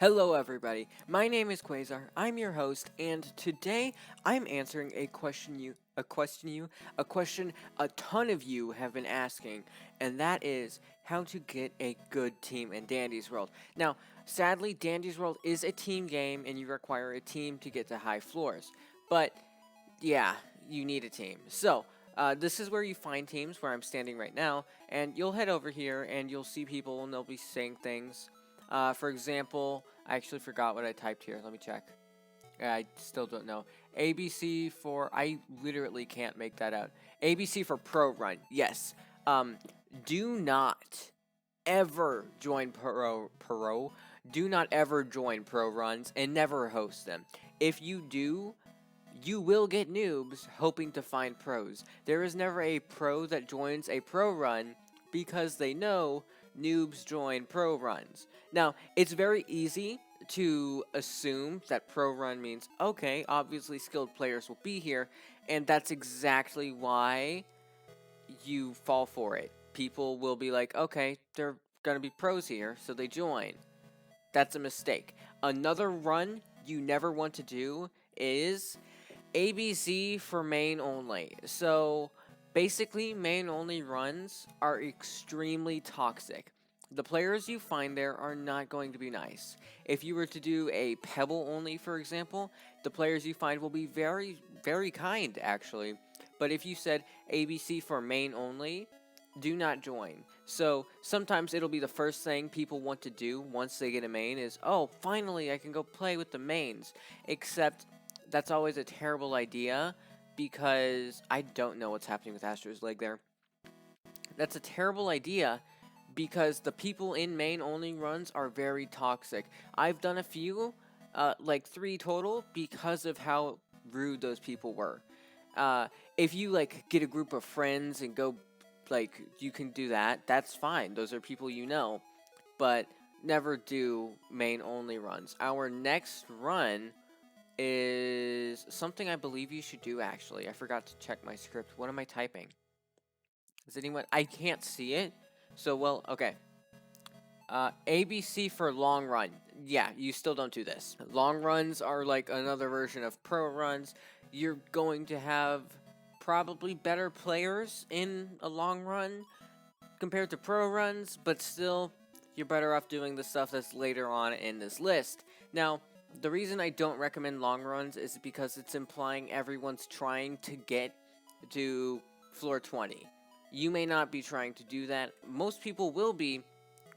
Hello, everybody. My name is Quazar. I'm your host, and today I'm answering a question a ton of you have been asking, and that is how to get a good team in Dandy's World. Now, sadly, Dandy's World is a team game, and you require a team to get to high floors. But yeah, you need a team. So, this is where you find teams where I'm standing right now, and you'll head over here and you'll see people and they'll be saying things. For example, I actually forgot what I typed here. Let me check. I still don't know. ABC for, I literally can't make that out. ABC for Pro Run. Yes. Do not ever join Pro. Do not ever join Pro Runs and never host them. If you do, you will get noobs hoping to find pros. There is never a pro that joins a pro run because they know noobs join pro runs. Now, it's very easy to assume that pro run means, okay, obviously skilled players will be here, and that's exactly why you fall for it. People will be like, okay, they're gonna be pros here, so they join. That's a mistake. Another run you never want to do is ABC for main only. So basically, main only runs are extremely toxic. The players you find there are not going to be nice. If you were to do a pebble only, for example, the players you find will be very, very kind, actually. But if you said ABC for main only, do not join. So sometimes it'll be the first thing people want to do once they get a main is, oh, finally I can go play with the mains. Except that's always a terrible idea because I don't know what's happening with Astro's leg there. That's a terrible idea because the people in main only runs are very toxic. I've done a few, like 3 total, because of how rude those people were. If you like get a group of friends and go, like, you can do that, that's fine. Those are people you know. But never do main only runs. Our next run is something I believe you should do, actually. I forgot to check my script. What am I typing? Is anyone... I can't see it. So, well, okay. ABC for long run. Yeah, you still don't do this. Long runs are like another version of pro runs. You're going to have probably better players in a long run compared to pro runs, but still, you're better off doing the stuff that's later on in this list. Now, the reason I don't recommend long runs is because it's implying everyone's trying to get to floor 20. You may not be trying to do that. Most people will be,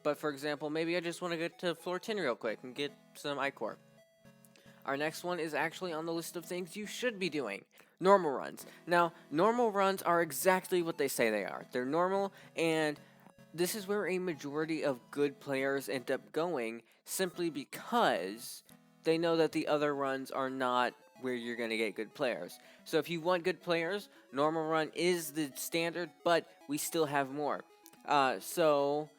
but for example, maybe I just want to get to floor 10 real quick and get some iCore. Our next one is actually on the list of things you should be doing. Normal runs. Now, normal runs are exactly what they say they are. They're normal, and this is where a majority of good players end up going simply because they know that the other runs are not where you're going to get good players. So if you want good players, normal run is the standard, but we still have more. So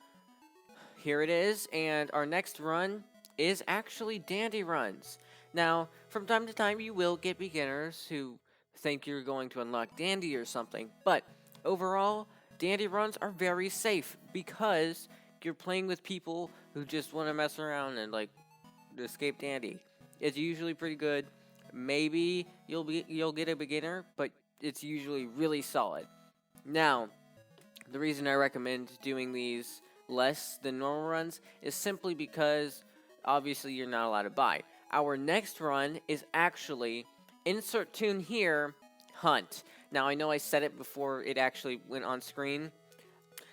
here it is, and our next run is actually dandy runs. Now, from time to time, you will get beginners who think you're going to unlock dandy or something, but overall, dandy runs are very safe because you're playing with people who just want to mess around and like escape dandy. It's usually pretty good. Maybe you'll get a beginner, but it's usually really solid. Now, the reason I recommend doing these less than normal runs is simply because obviously you're not allowed to buy. Our next run is actually insert tune here, hunt. Now I know I said it before it actually went on screen.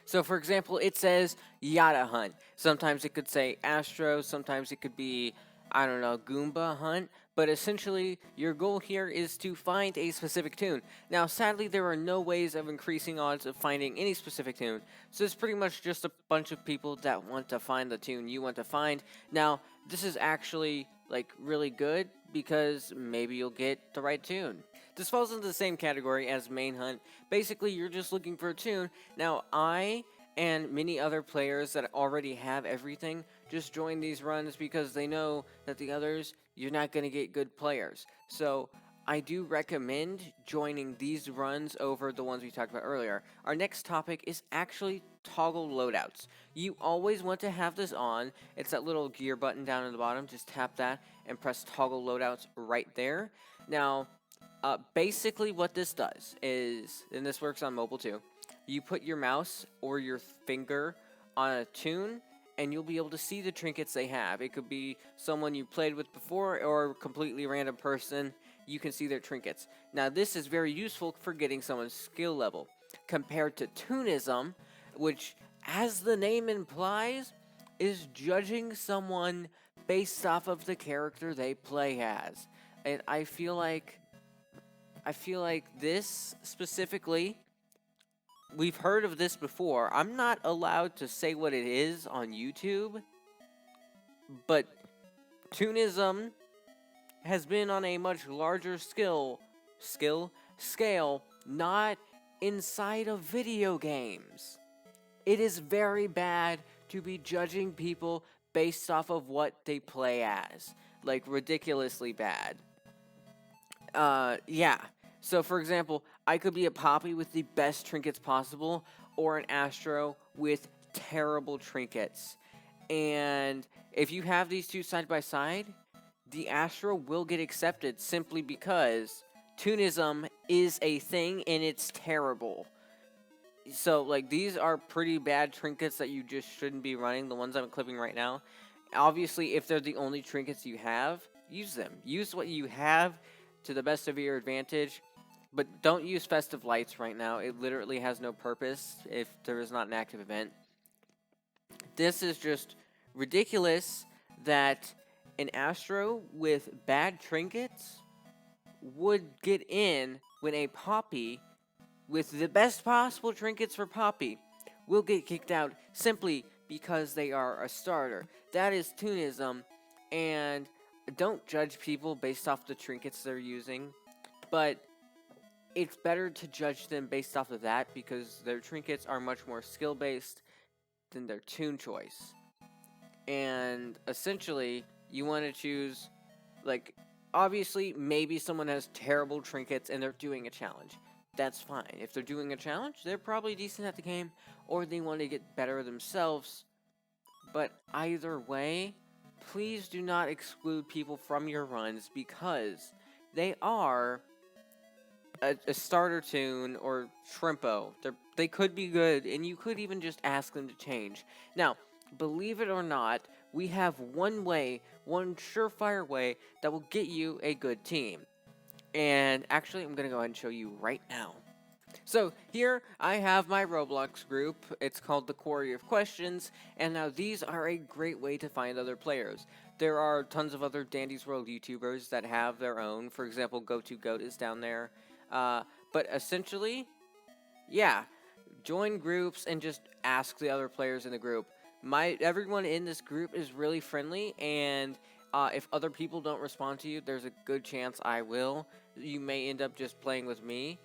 So for example, it says Yada hunt. Sometimes it could say Astro, sometimes it could be, I don't know, Goomba hunt, but essentially your goal here is to find a specific tune. Now sadly there are no ways of increasing odds of finding any specific tune, so it's pretty much just a bunch of people that want to find the tune you want to find. Now this is actually like really good because maybe you'll get the right tune. This falls into the same category as main hunt. Basically you're just looking for a tune. Now I and many other players that already have everything just join these runs because they know that the others, you're not going to get good players. So I do recommend joining these runs over the ones we talked about earlier. Our next topic is actually toggle loadouts. You always want to have this on. It's that little gear button down at the bottom. Just tap that and press toggle loadouts right there. Now, basically what this does is, and this works on mobile too, you put your mouse or your finger on a tune and you'll be able to see the trinkets they have. It could be someone you played with before or a completely random person. You can see their trinkets. Now, this is very useful for getting someone's skill level. Compared to Toonism, which, as the name implies, is judging someone based off of the character they play as. And I feel like this specifically, we've heard of this before. I'm not allowed to say what it is on YouTube, but Toonism has been on a much larger scale, not inside of video games. It is very bad to be judging people based off of what they play as. Like, ridiculously bad. Yeah. So, for example, I could be a Poppy with the best trinkets possible, or an Astro with terrible trinkets. And if you have these two side by side, the Astro will get accepted simply because Toonism is a thing and it's terrible. So, like, these are pretty bad trinkets that you just shouldn't be running, the ones I'm clipping right now. Obviously, if they're the only trinkets you have, use them. Use what you have to the best of your advantage, but don't use Festive Lights right now. It literally has no purpose if there is not an active event. This is just ridiculous that an Astro with bad trinkets would get in when a Poppy with the best possible trinkets for Poppy will get kicked out simply because they are a starter. That is Toonism, and don't judge people based off the trinkets they're using, but it's better to judge them based off of that because their trinkets are much more skill-based than their tune choice. And essentially, you want to choose, like, obviously, maybe someone has terrible trinkets and they're doing a challenge. That's fine. If they're doing a challenge, they're probably decent at the game, or they want to get better themselves. But either way, please do not exclude people from your runs because they are a starter tune or Shrimpo. They could be good, and you could even just ask them to change. Now, believe it or not, we have one surefire way that will get you a good team. And actually, I'm going to go ahead and show you right now. So here I have my Roblox group. It's called the Quarry of Questions, and now these are a great way to find other players. There are tons of other Dandy's World YouTubers that have their own. For example, Go2Goat is down there. But essentially, yeah, join groups and just ask the other players in the group. Everyone in this group is really friendly, and if other people don't respond to you, there's a good chance I will. You may end up just playing with me.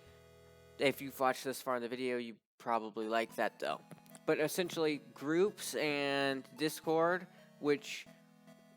If you've watched this far in the video, you probably like that though. But essentially, groups and Discord, which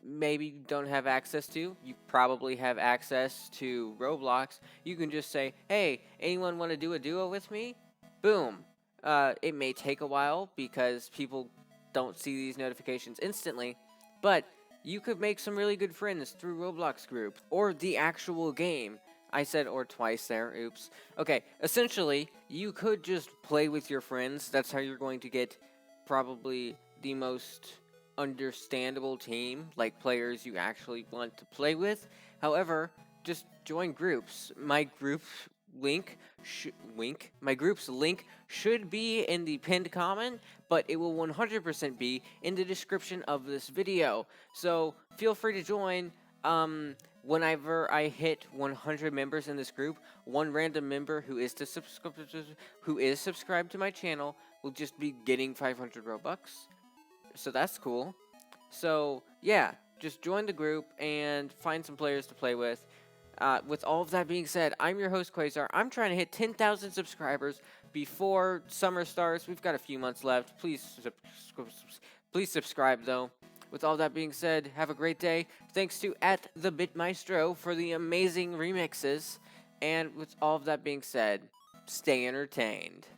maybe you don't have access to, you probably have access to Roblox. You can just say, hey, anyone want to do a duo with me? Boom. It may take a while because people don't see these notifications instantly, but you could make some really good friends through Roblox group or the actual game. I said or twice there, oops. Okay, essentially, you could just play with your friends. That's how you're going to get probably the most understandable team, like players you actually want to play with. However, just join groups. My group's link should be in the pinned comment, but it will 100% be in the description of this video. So feel free to join. Whenever I hit 100 members in this group, one random member who is subscribed to my channel will just be getting 500 Robux. So that's cool. So yeah, just join the group and find some players to play with. With all of that being said, I'm your host, Quazar. I'm trying to hit 10,000 subscribers before summer starts. We've got a few months left. Please subscribe, though. with all that being said, have a great day. Thanks to @TheBitMaestro for the amazing remixes. And with all of that being said, stay entertained.